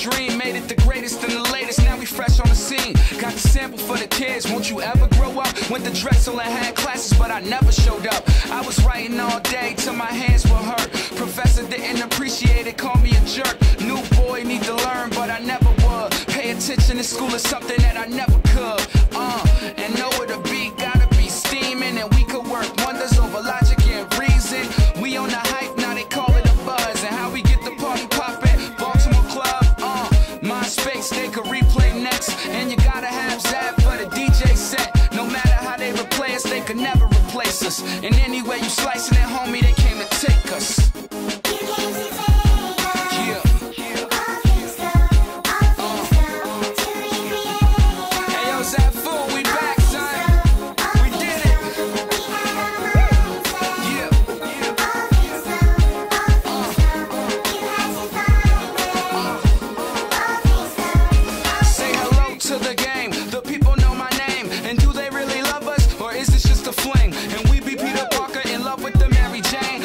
dream, made it the greatest and the latest, now we fresh on the scene. Got the sample for the kids, won't you ever grow up? Went to Drexel and had classes, but I never showed up. I was writing all day till my hands were hurt. Professor didn't appreciate it, called me a jerk. New boy, need to learn, but I never would. Pay attention in school is something that I never could. And know where the beat gotta be steaming, and we could work wonders over logic and reason. We on the hype, now they call it a buzz. And how we get the party poppin', Baltimore Club, MySpace, they could replay next. And you gotta have Zap for the DJ set. No matter how they replay us, they could never replace us. And anyway you slicing it, homie, they came to take us.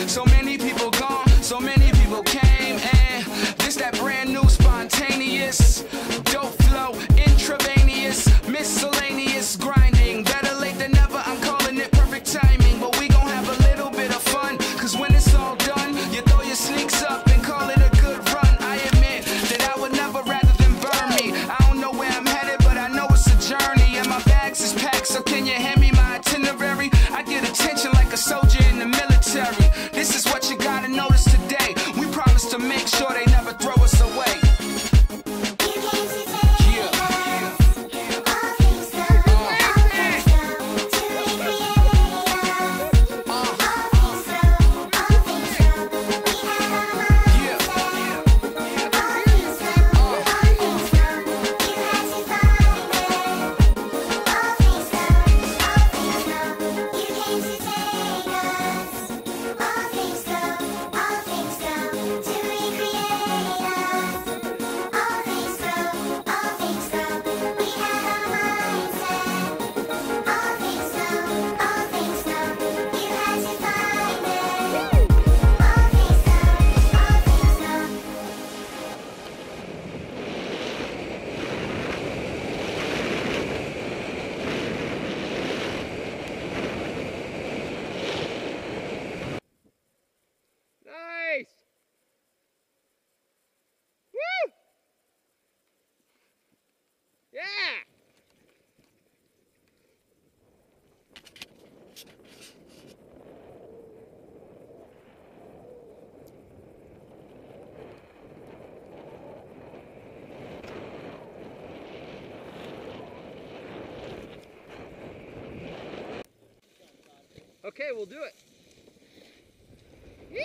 So many people gone, so many people came, and this that brand new spontaneous dope flow, intravenous, miscellaneous grinding. Better late than never, I'm calling it perfect timing. But we gon' have a little bit of fun, cause when it's all done, you throw your sneaks up and call it a good run. I admit that I would never rather than burn me. I don't know where I'm headed, but I know it's a journey. And my bags is packed, so can you hand me my itinerary? I get attention like a soldier in the military. This is what you gotta notice today. We promise to make sure they never throw us away. Nice! Woo! Yeah! Okay, we'll do it. Yeah!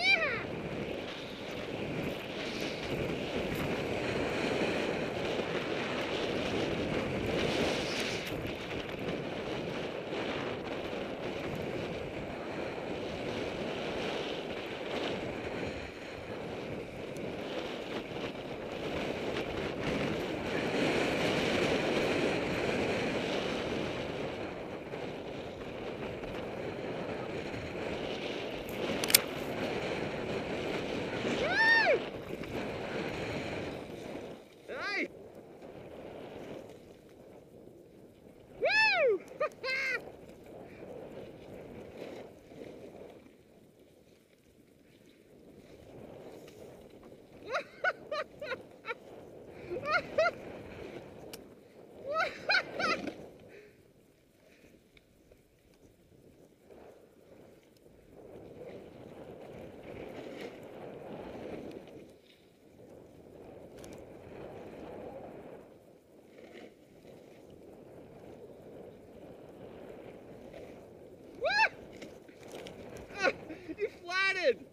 You flatted!